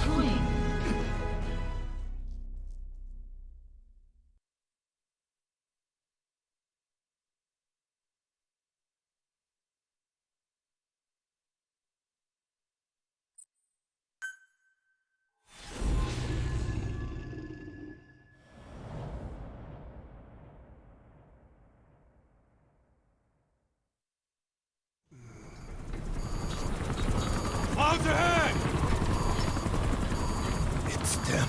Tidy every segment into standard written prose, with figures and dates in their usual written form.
annoying. Clouds ahead! It's them.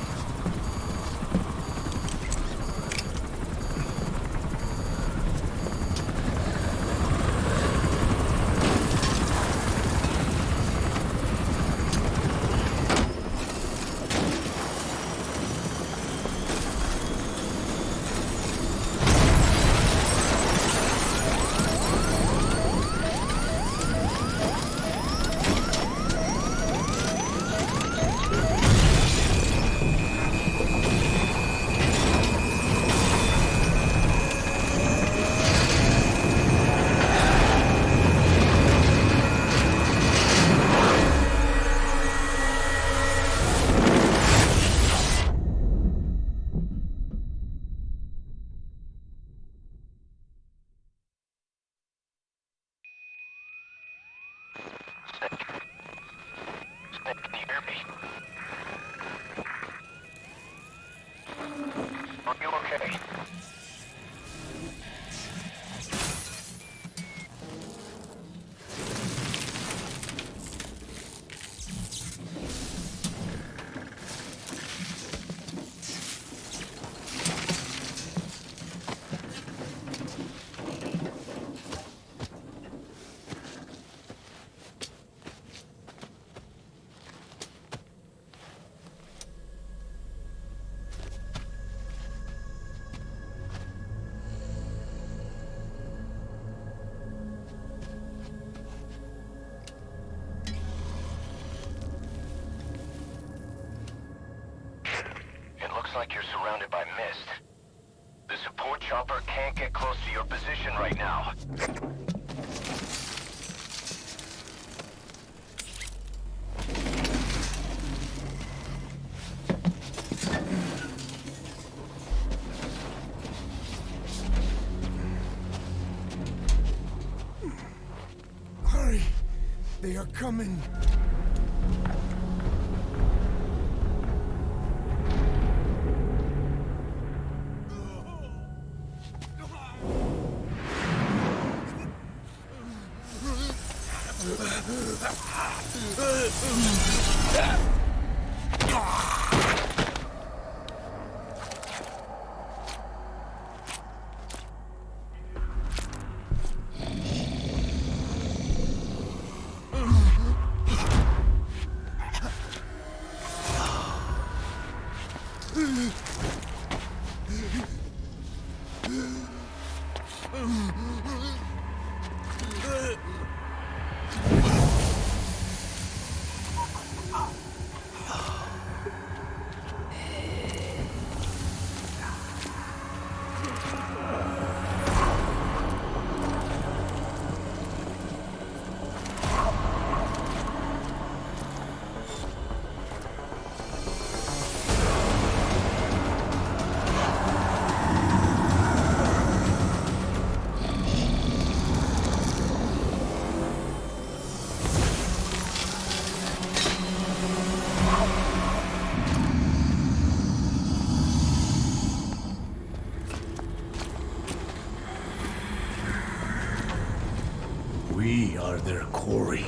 Can you hear me? Are you okay? Looks like you're surrounded by mist. The support chopper can't get close to your position right now. Hurry! They are coming! We are their quarry.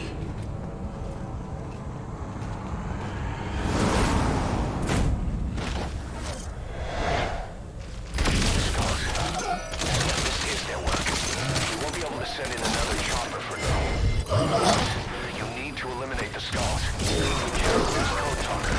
This is their work. We won't be able to send in another chopper for now. You need to eliminate the skulls. Take care of this code talker.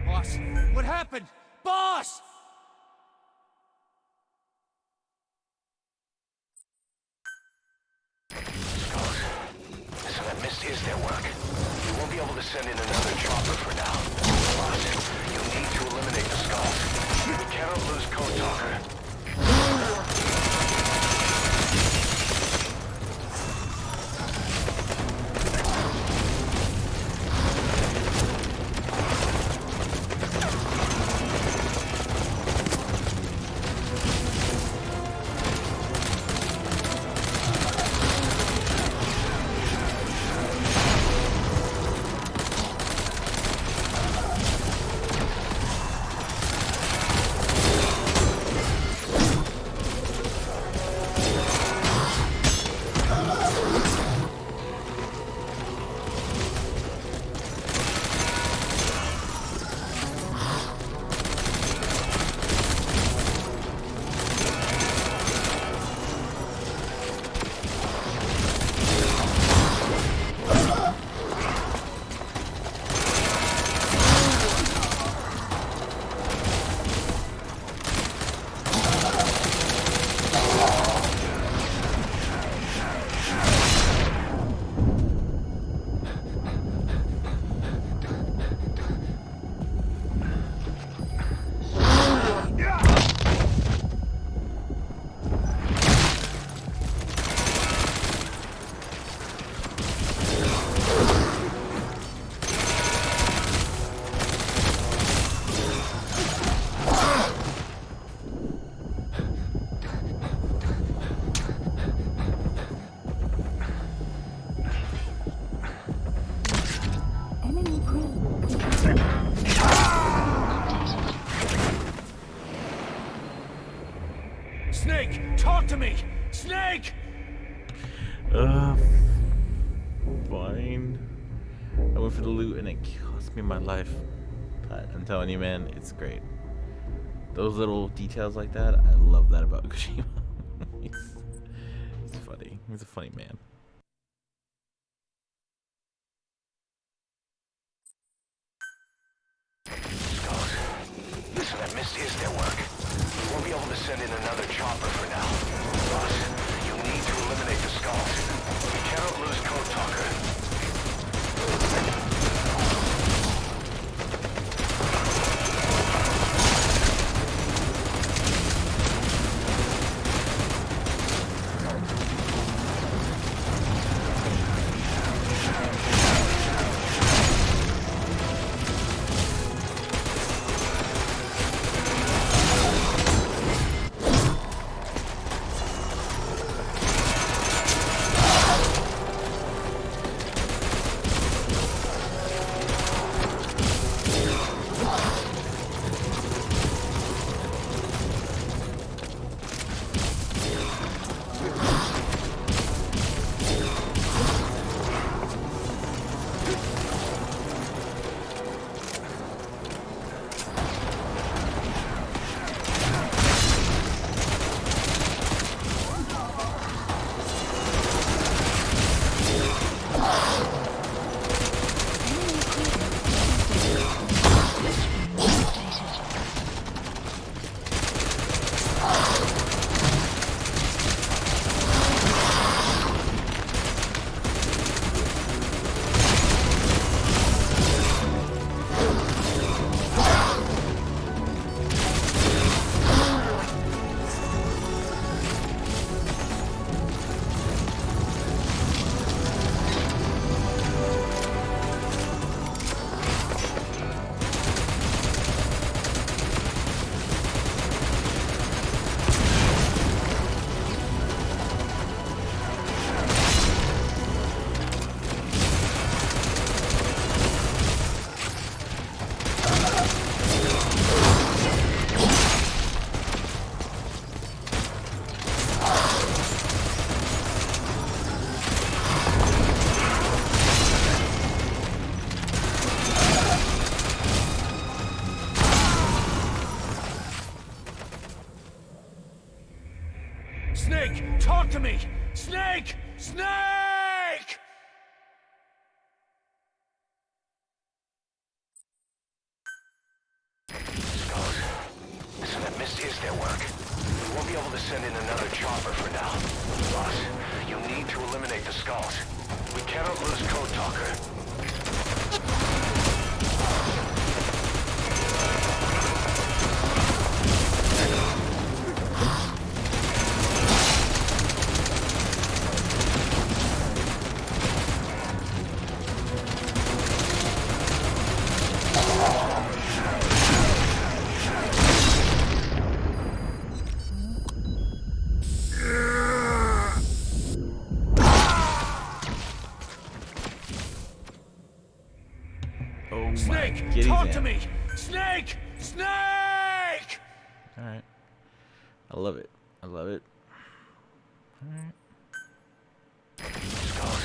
Boss, what happened? Boss! send in another chopper for now. But you need to eliminate the skulls. We cannot lose Code Talker. Snake, talk to me! Snake! Fine. I went for the loot and it cost me my life. But I'm telling you, man, it's great. Those little details like that, I love that about Kojima. he's funny. He's a funny man. Skulls. Listen, that mist is their work. We won't be able to send in another chopper for now. But you need to eliminate the skulls. We cannot lose Code Talker. Snake, talk to me! Snake! Snake! Skulls. Listen, that mist is their work. We won't be able to send in another chopper for now. But you need to eliminate the skulls. We cannot lose Code Talker. Get Talk easy to on me! Snake! Snake! All right. I love it. I love it. All right. Skulls.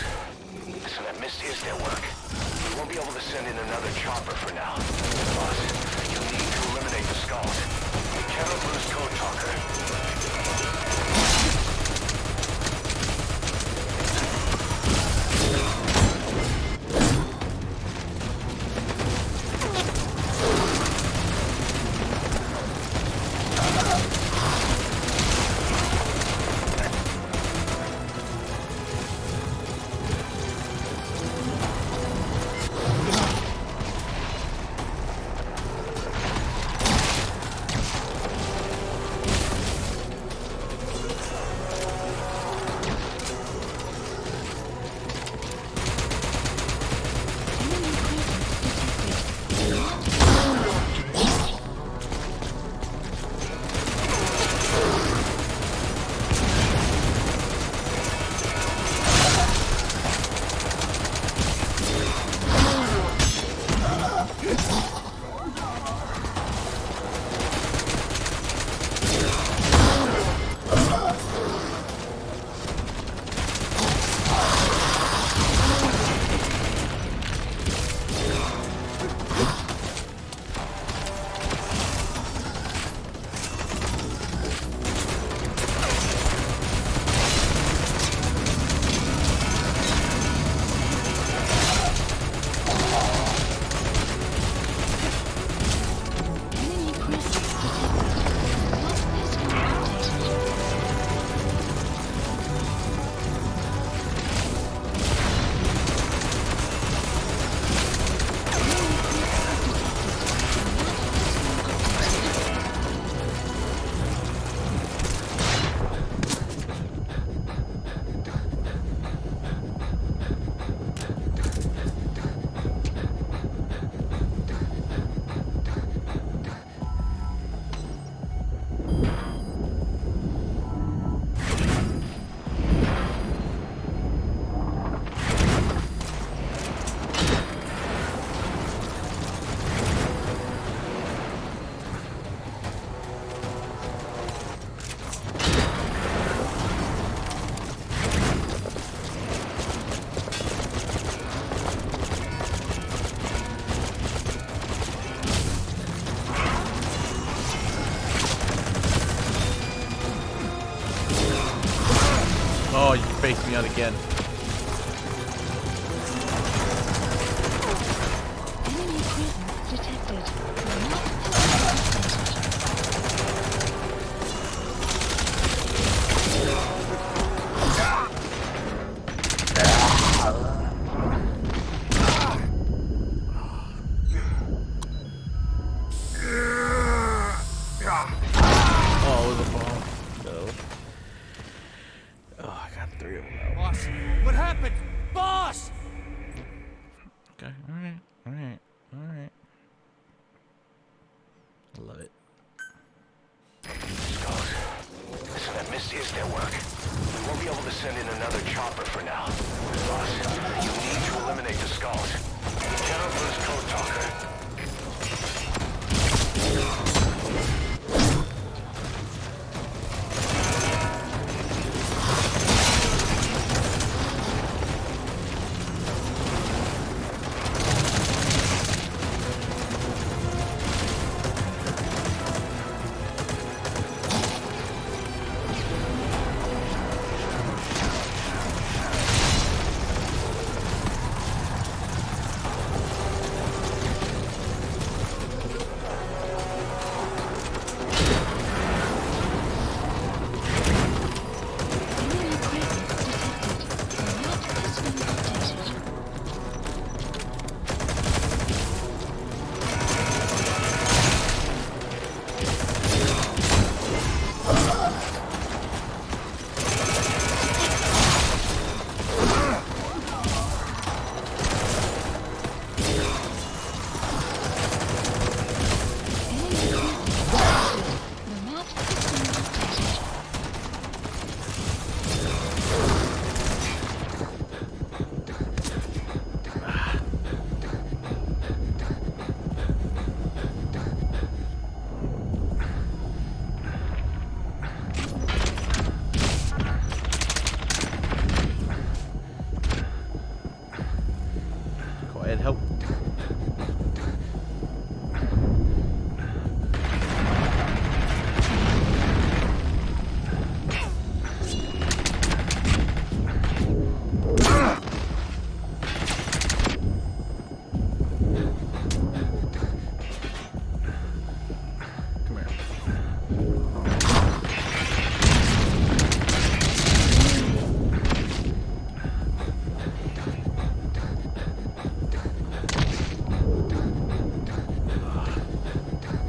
Listen, that mist is their work. We won't be able to send in another chopper for now. Boss, you need to eliminate the skulls. We cannot lose Code Talker. Oh, you faced me out again. Enemy presence detected. Oh, it was a bomb. No. Oh, I got 3 of them now. Boss, what happened? Boss! Okay, alright, alright, alright. I love it. Skulls. Listen, that mist is their work. We won't be able to send in another chopper for now. Boss, you need to eliminate the skulls. We cannot lose Code Talker.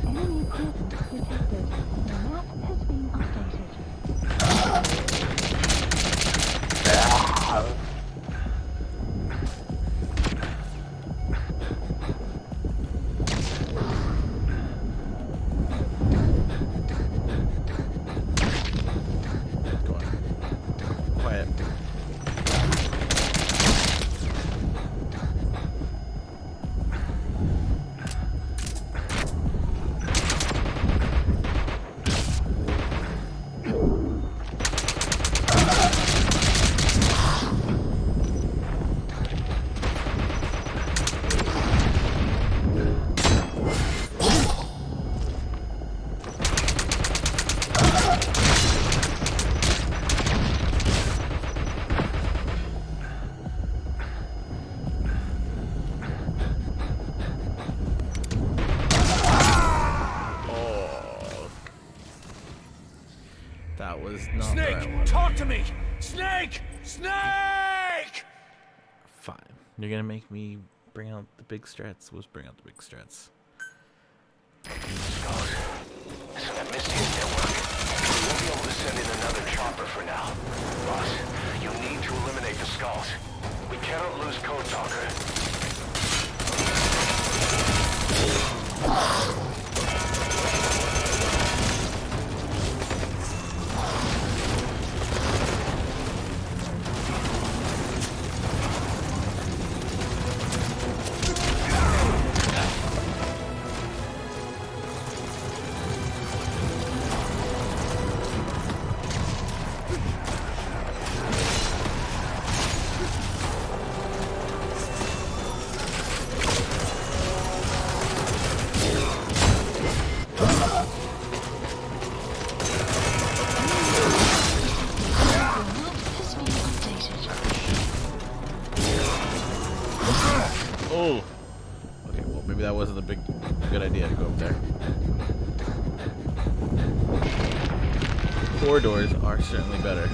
Enemy presence detected. The map has been updated. Go on. Quiet. That was not the right Snake, one. talk to me! Snake! Snake! Fine. You're gonna make me bring out the big strats. Let's bring out the big strats. Skulls. So that Misty is their work. We won't be able to send in another chopper for now. Boss, you need to eliminate the skulls. We cannot lose Code Talker. Oh! Okay, well, maybe that wasn't a good idea to go up there. Corridors are certainly better.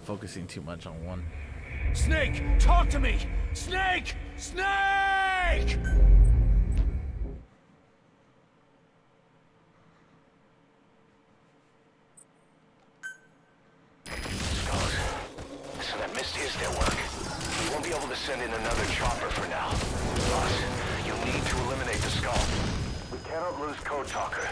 Focusing too much on one. Snake, talk to me! Snake! Snake! Skulls. So that Misty is their work. We won't be able to send in another chopper for now. Boss, you need to eliminate the skull. We cannot lose Code Talker.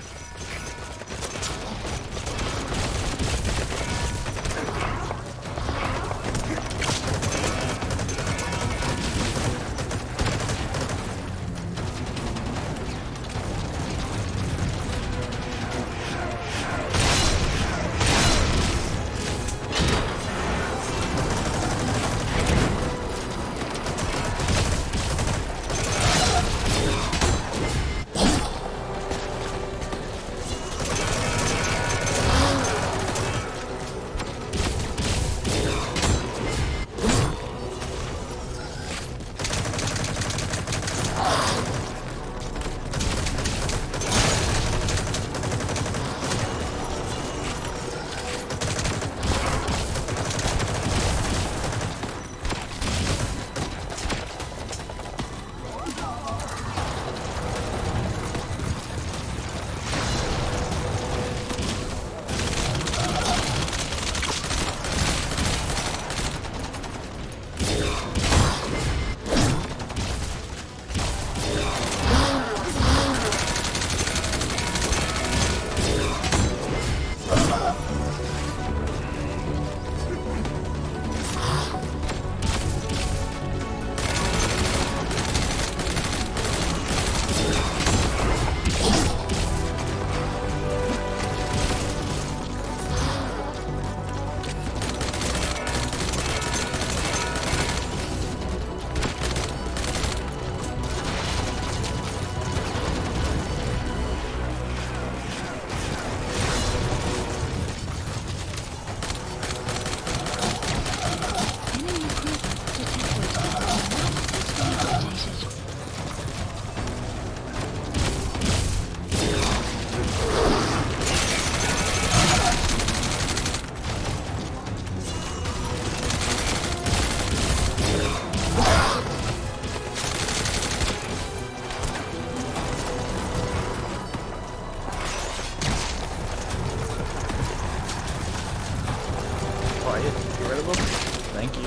of them? Thank you.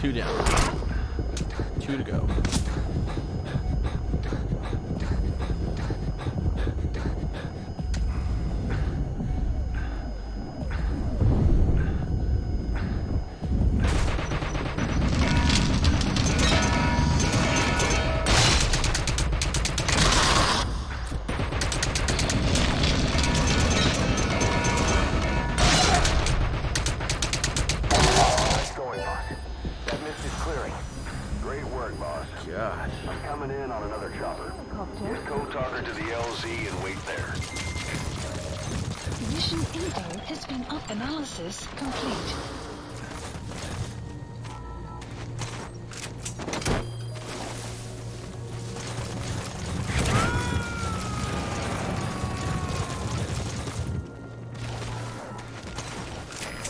Two down. Two to go. God. I'm coming in on another chopper. Helicopter. Get code talker to the LZ and wait there. Mission info has been up. Analysis complete.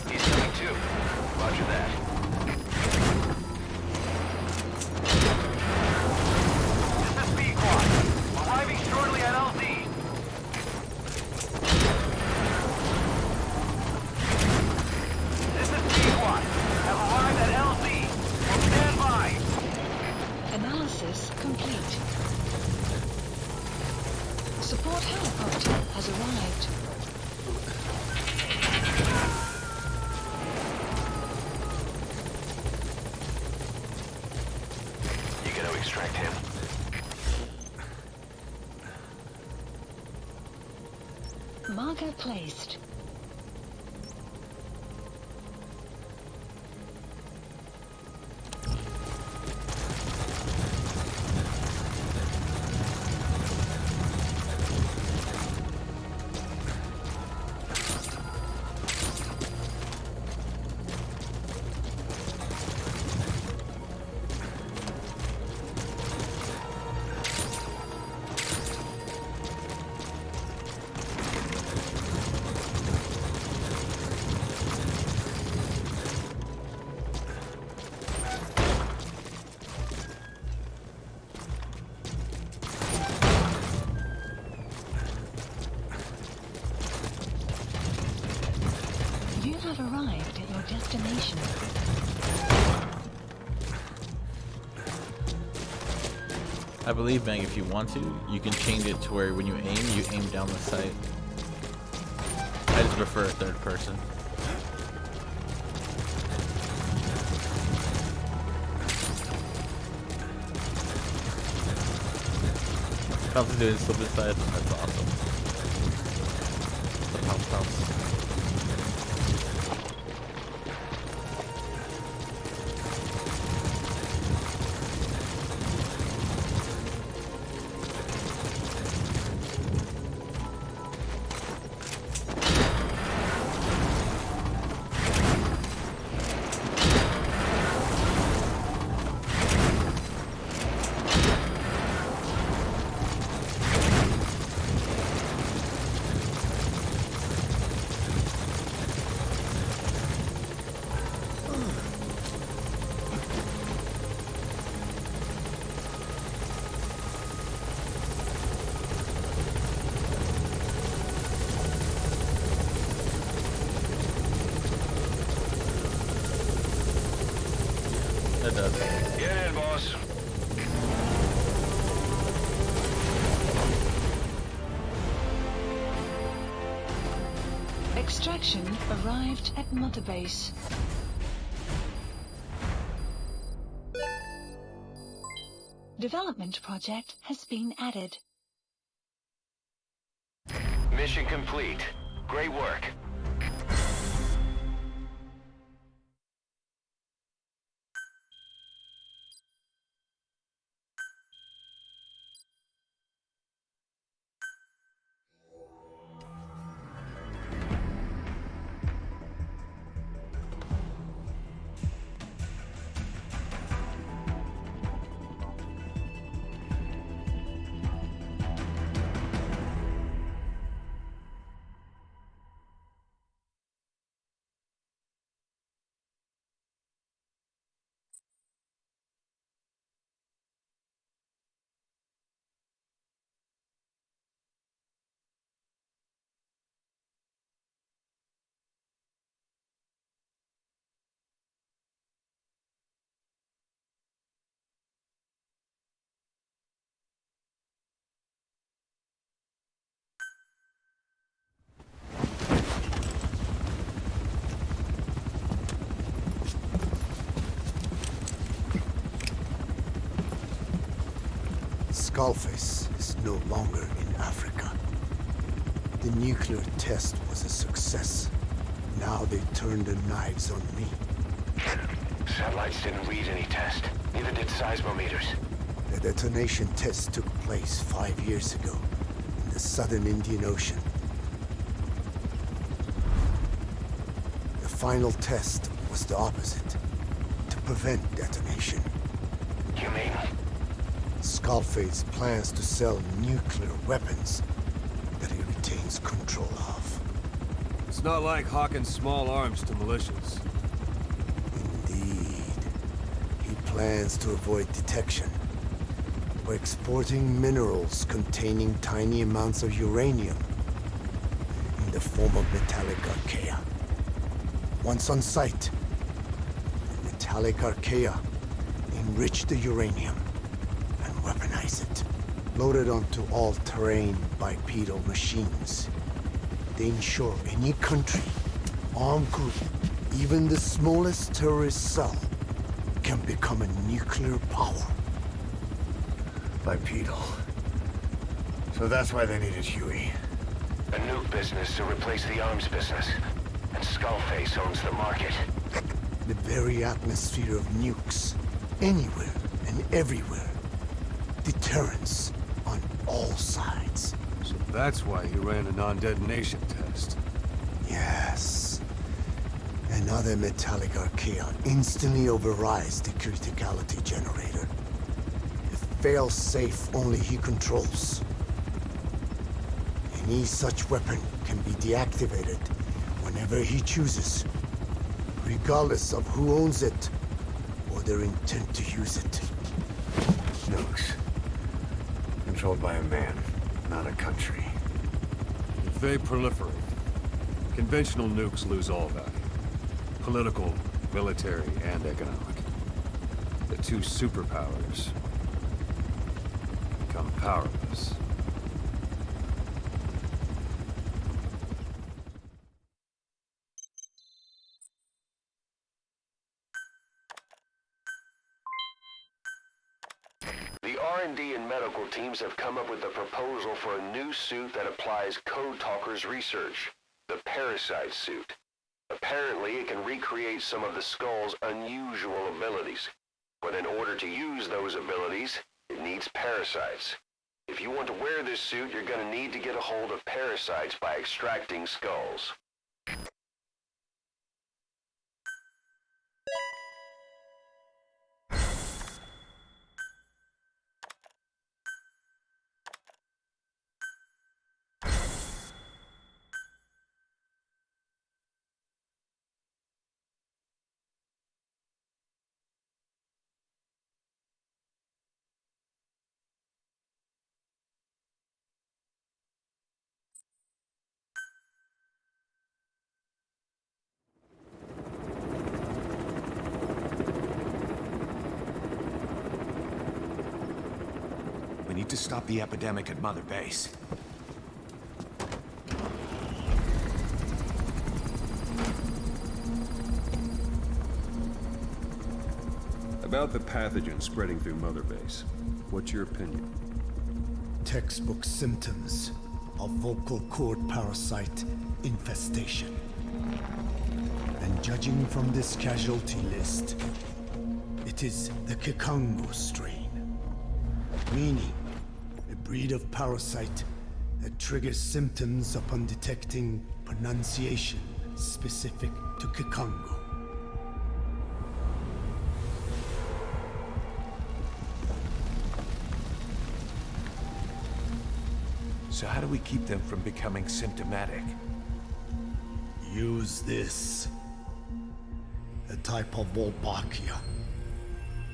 He's coming too. Roger that. This is B-Quad. Arriving shortly at LZ. This is B-Quad. Have arrived at LZ. Will stand by. Analysis complete. Support helicopter has arrived. You gotta extract him. Marker placed. You have arrived at your destination. I believe, Meg, if you want to, you can change it to where when you aim down the sight. I just prefer third person. Comes to doing slip inside, that's awesome. The pounce. That does. Get in, boss. extraction arrived at Mother Base. Development project has been added. Mission complete. Great work. Skullface is no longer in Africa. The nuclear test was a success. Now they turned their knives on me. Satellites didn't read any test. Neither did seismometers. The detonation test took place 5 years ago in the southern Indian Ocean. The final test was the opposite, to prevent detonation. You mean? Skullface plans to sell nuclear weapons that he retains control of. It's not like hawking small arms to militias. Indeed. He plans to avoid detection by exporting minerals containing tiny amounts of uranium in the form of metallic archaea. Once on site, the metallic archaea enrich the uranium and weaponize it. Loaded onto all-terrain bipedal machines, they ensure any country, armed group, even the smallest terrorist cell, can become a nuclear power. Bipedal. So that's why they needed Huey. A nuke business to replace the arms business. And Skullface owns the market. The very atmosphere of nukes, anywhere and everywhere. Deterrence on all sides. So that's why he ran a non-detonation test. Yes. Another metallic archaea instantly overrides the criticality generator. A fail-safe only he controls. Any such weapon can be deactivated whenever he chooses, regardless of who owns it or their intent to use it. Nukes. Controlled by a man, not a country. If they proliferate, conventional nukes lose all value. Political, military, and economic. The two superpowers become powerless. The R&D and medical teams have come up with a proposal for a new suit that applies Code Talker's research, the Parasite suit. Apparently, it can recreate some of the Skull's unusual abilities. But in order to use those abilities, it needs parasites. If you want to wear this suit, you're going to need to get a hold of parasites by extracting skulls. We need to stop the epidemic at Mother Base. About the pathogen spreading through Mother Base, what's your opinion? Textbook symptoms of vocal cord parasite infestation. And judging from this casualty list, it is the Kikongo strain, meaning a breed of parasite that triggers symptoms upon detecting pronunciation specific to Kikongo. So how do we keep them from becoming symptomatic? Use this. A type of Wolbachia,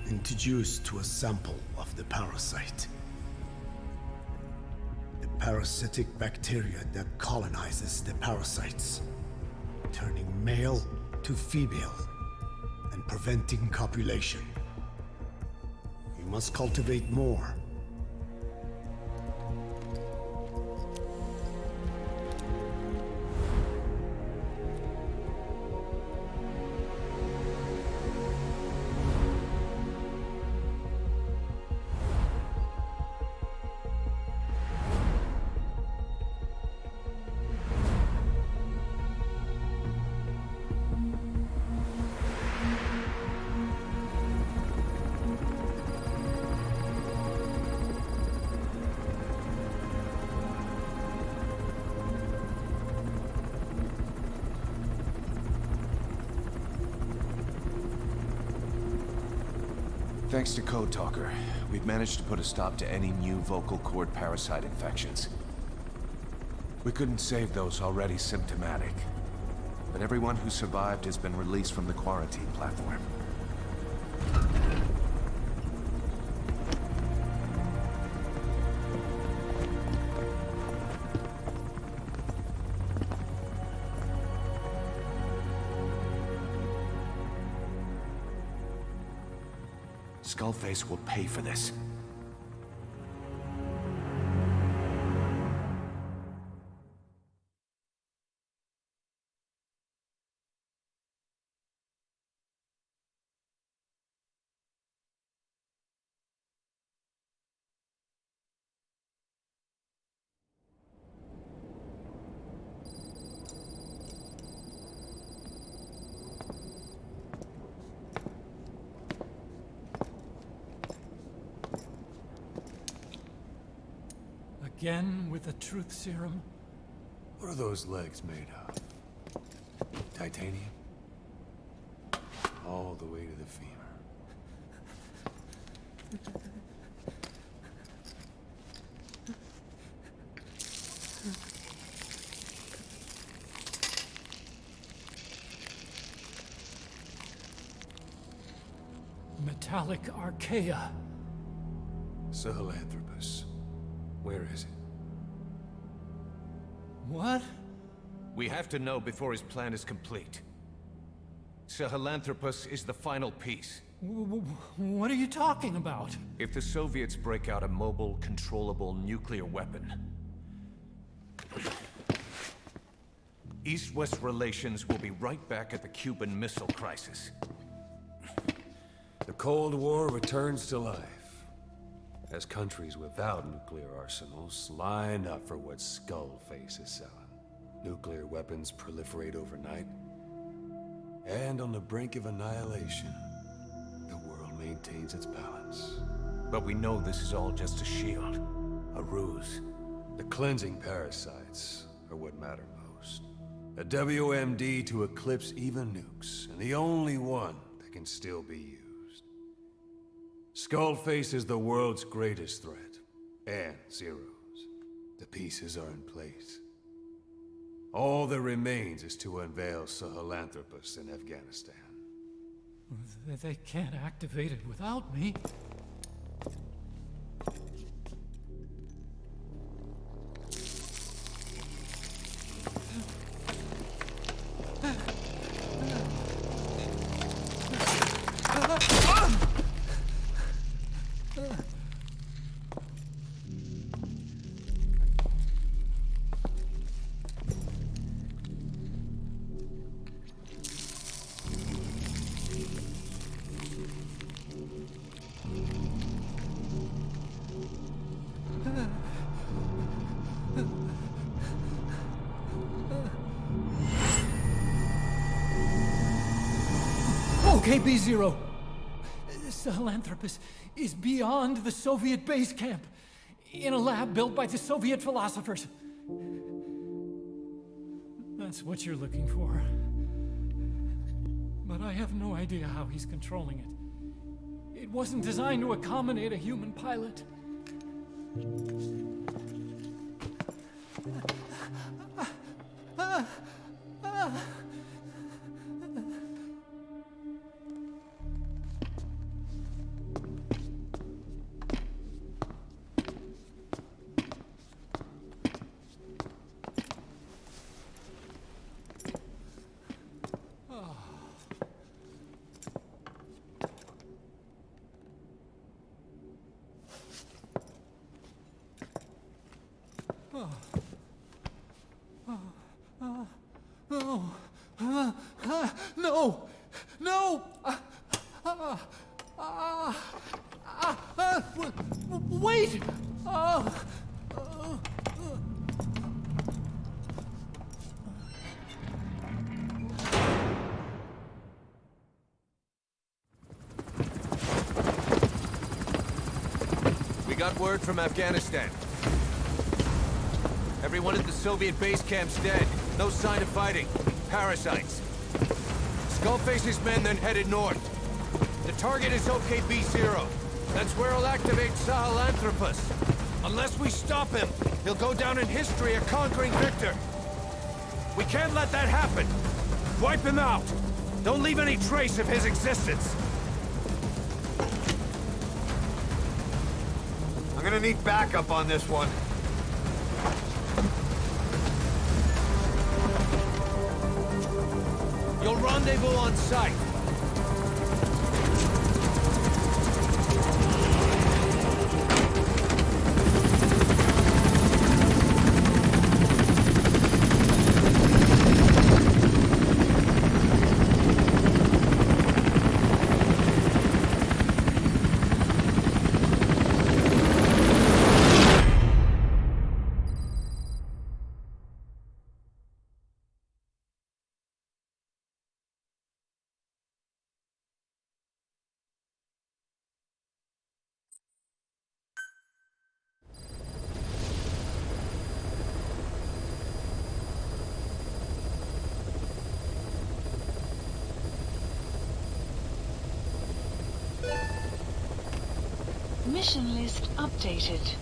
introduced to a sample of the parasite. A parasitic bacteria that colonizes the parasites, turning male to female and preventing copulation. You must cultivate more. Thanks to Code Talker, we've managed to put a stop to any new vocal cord parasite infections. We couldn't save those already symptomatic, but everyone who survived has been released from the quarantine platform. Skullface will pay for this. Again with the truth serum? What are those legs made of? Titanium? All the way to the femur. Metallic archaea. Sahelanthropus. Where is it? What? We have to know before his plan is complete. Sahelanthropus is the final piece. What are you talking about? If the Soviets break out a mobile, controllable nuclear weapon, East-West relations will be right back at the Cuban Missile Crisis. The Cold War returns to life, as countries without nuclear arsenals line up for what Skullface is selling. Nuclear weapons proliferate overnight, and on the brink of annihilation, the world maintains its balance. But we know this is all just a shield, a ruse. The cleansing parasites are what matter most. A WMD to eclipse even nukes, and the only one that can still be used. Skullface is the world's greatest threat, and Zero's. The pieces are in place. All that remains is to unveil Sahelanthropus in Afghanistan. They can't activate it without me. Okay, B-0. Sahelanthropus is beyond the Soviet base camp, in a lab built by the Soviet philosophers. That's what you're looking for. But I have no idea how he's controlling it. It wasn't designed to accommodate a human pilot. No! No! Wait! We got word from Afghanistan. Everyone at the Soviet base camp's dead. No sign of fighting. Parasites. Skullface's men then headed north. The target is OKB-0. That's where he'll activate Sahelanthropus. Unless we stop him, he'll go down in history a conquering victor. We can't let that happen. Wipe him out. Don't leave any trace of his existence. I'm gonna need backup on this one. You'll rendezvous on site. Mission list updated.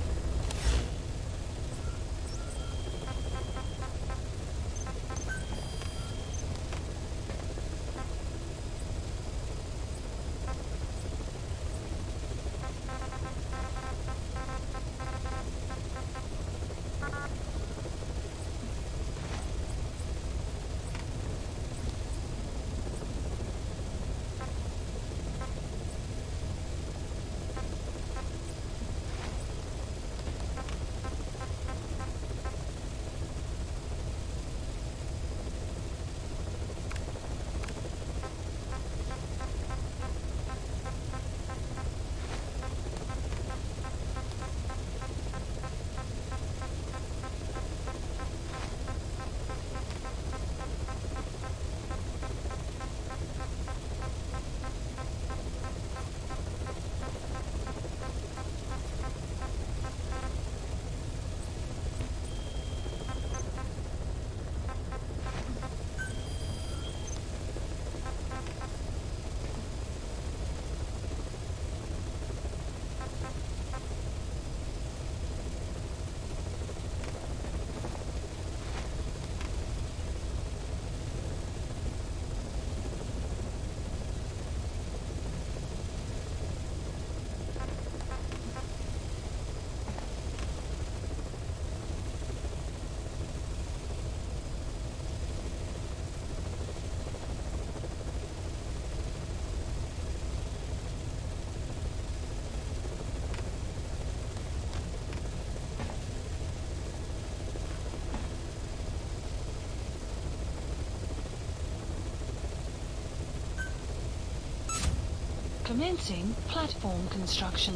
Commencing platform construction.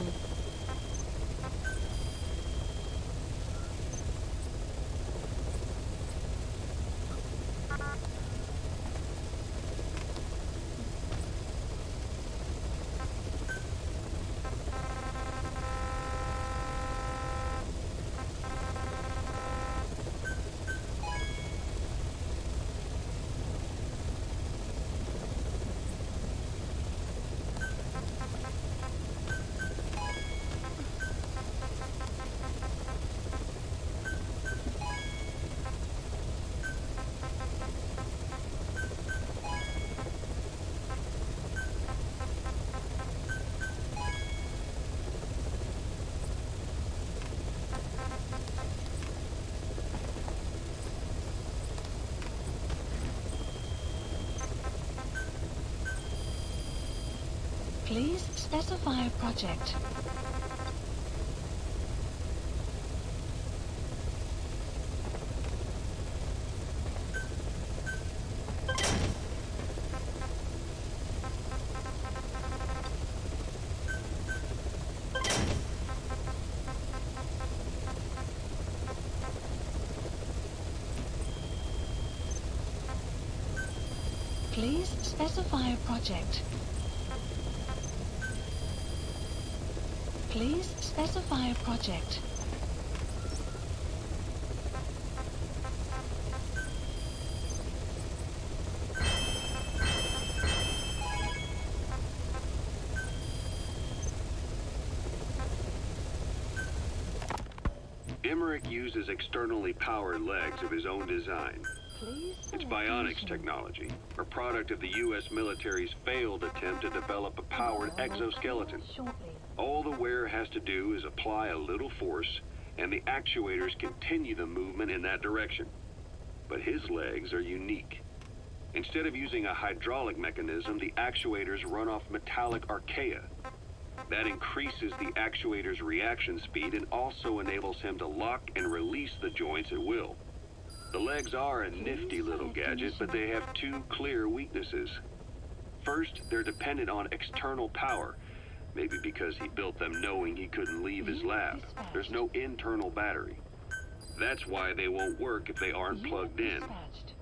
Please specify a project. Please specify a project. Please specify a project. Emmerich uses externally powered legs of his own design. Please It's select bionics mission. technology, a product of the U.S. military's failed attempt to develop a powered exoskeleton. Shortly. All the wearer has to do is apply a little force, and the actuators continue the movement in that direction. But his legs are unique. Instead of using a hydraulic mechanism, the actuators run off metallic archaea. That increases the actuator's reaction speed and also enables him to lock and release the joints at will. The legs are a nifty little gadget, but they have two clear weaknesses. First, they're dependent on external power, maybe because he built them knowing he couldn't leave his lab. There's no internal battery. That's why they won't work if they aren't plugged in. Dispatched.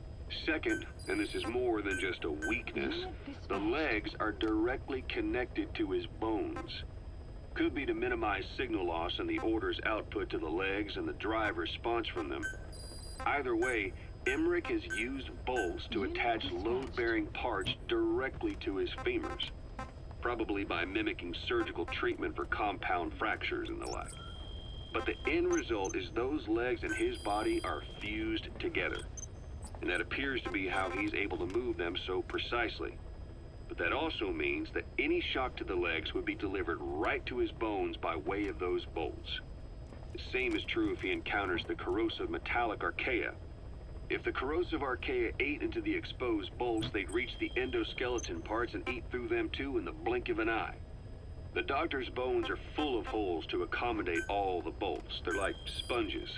Second, and this is more than just a weakness, the legs are directly connected to his bones. Could be to minimize signal loss and the order's output to the legs and the drive response from them. Either way, Emmerich has used bolts to attach load-bearing parts directly to his femurs, probably by mimicking surgical treatment for compound fractures and the like. But the end result is those legs and his body are fused together, and that appears to be how he's able to move them so precisely. But that also means that any shock to the legs would be delivered right to his bones by way of those bolts. The same is true if he encounters the corrosive metallic archaea. If the corrosive archaea ate into the exposed bolts, they'd reach the endoskeleton parts and eat through them too in the blink of an eye. The doctor's bones are full of holes to accommodate all the bolts. They're like sponges.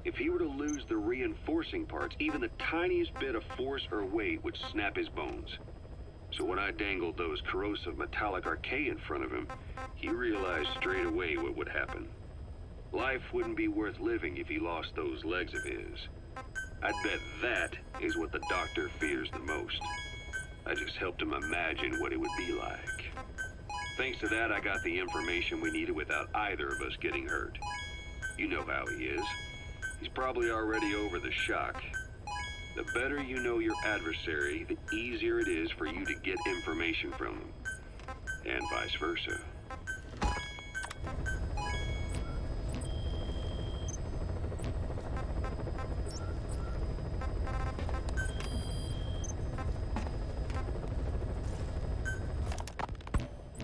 If he were to lose the reinforcing parts, even the tiniest bit of force or weight would snap his bones. So when I dangled those corrosive metallic archaea in front of him, he realized straight away what would happen. Life wouldn't be worth living if he lost those legs of his. I'd bet that is what the doctor fears the most. I just helped him imagine what it would be like. Thanks to that, I got the information we needed without either of us getting hurt. You know how he is. He's probably already over the shock. The better you know your adversary, the easier it is for you to get information from them. And vice versa.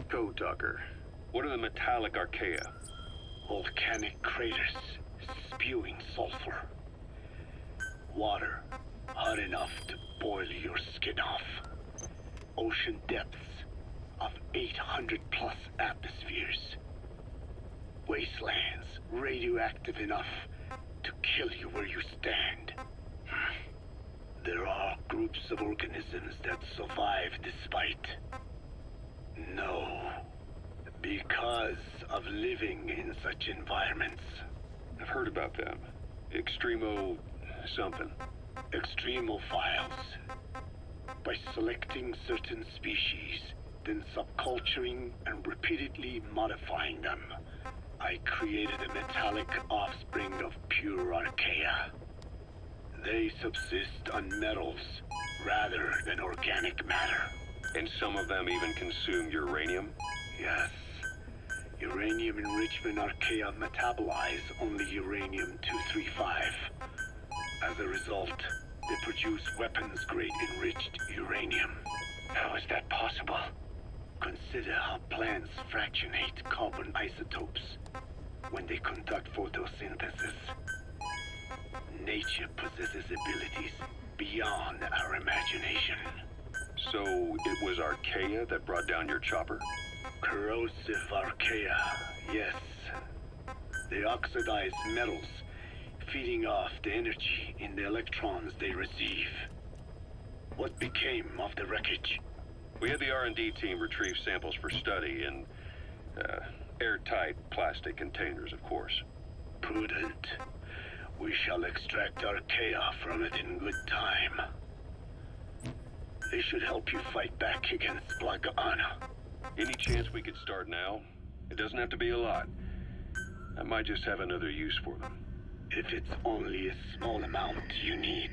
Code Talker, what are the metallic archaea? Volcanic craters spewing sulfur. Water hot enough to boil your skin off. Ocean depths of 800 plus atmospheres. Wastelands radioactive enough to kill you where you stand. There are groups of organisms that survive despite. No, because of living in such environments. I've heard about them. Extremo something. Extremophiles. By selecting certain species, then subculturing and repeatedly modifying them, I created a metallic offspring of pure archaea. They subsist on metals rather than organic matter. And some of them even consume uranium? Yes. Uranium enrichment archaea metabolize only uranium-235. As a result, they produce weapons-grade enriched uranium. How is that possible? Consider how plants fractionate carbon isotopes when they conduct photosynthesis. Nature possesses abilities beyond our imagination. So it was archaea that brought down your chopper? Corrosive archaea, yes. They oxidize metals, feeding off the energy in the electrons they receive. What became of the wreckage? We had the R&D team retrieve samples for study in airtight plastic containers, of course. Prudent. We shall extract archaea from it in good time. They should help you fight back against Blagana. Any chance we could start now? It doesn't have to be a lot. I might just have another use for them. If it's only a small amount you need.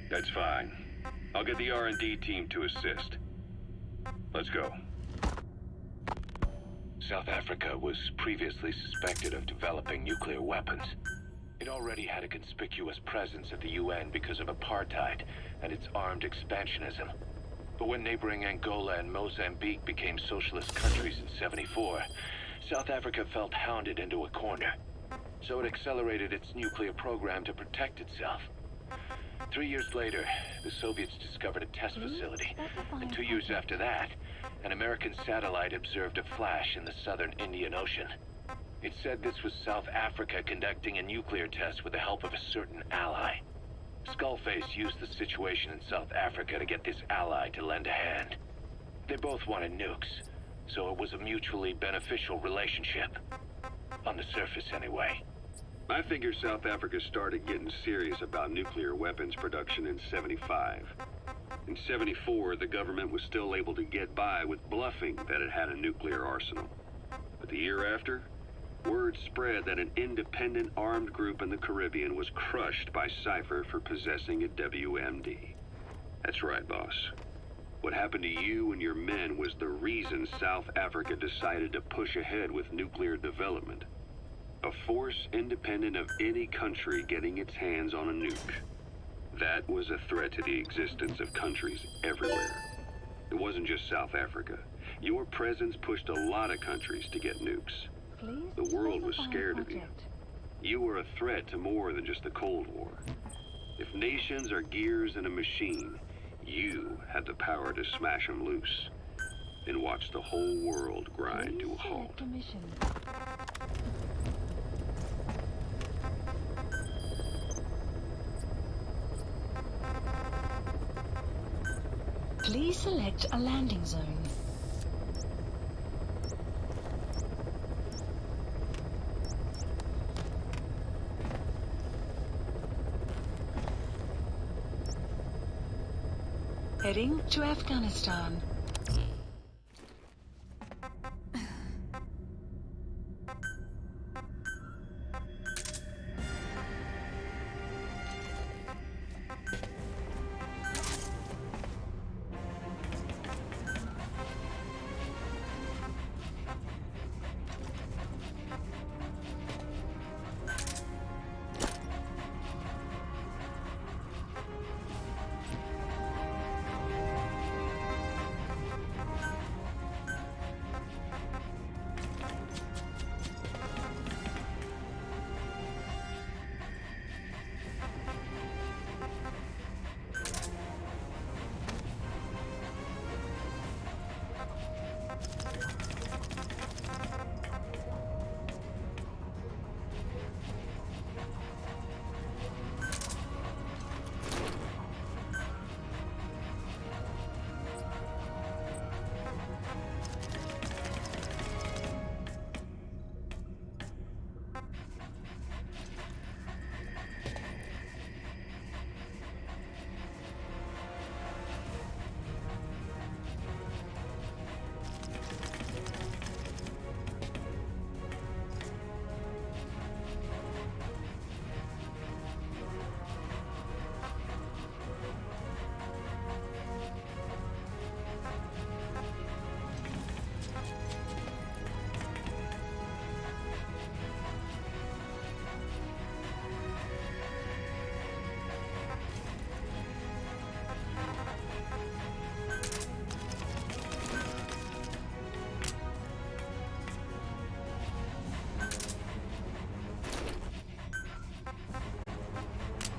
That's fine. I'll get the R&D team to assist. Let's go. South Africa was previously suspected of developing nuclear weapons. It already had a conspicuous presence at the UN because of apartheid and its armed expansionism. But when neighboring Angola and Mozambique became socialist countries in '74, South Africa felt hounded into a corner. So it accelerated its nuclear program to protect itself. 3 years later, the Soviets discovered a test facility, and 2 years after that, an American satellite observed a flash in the southern Indian Ocean. It said this was South Africa conducting a nuclear test with the help of a certain ally. Skullface used the situation in South Africa to get this ally to lend a hand. They both wanted nukes, so it was a mutually beneficial relationship. On the surface, anyway. I figure South Africa started getting serious about nuclear weapons production in '75. In '74, the government was still able to get by with bluffing that it had a nuclear arsenal. But the year after, word spread that an independent armed group in the Caribbean was crushed by Cypher for possessing a WMD. That's right, boss. What happened to you and your men was the reason South Africa decided to push ahead with nuclear development. A force independent of any country getting its hands on a nuke. That was a threat to the existence of countries everywhere. It wasn't just South Africa. Your presence pushed a lot of countries to get nukes. The world was scared of you. You were a threat to more than just the Cold War. If nations are gears in a machine, you had the power to smash them loose and watch the whole world grind to a halt. Please select a landing zone. Heading to Afghanistan.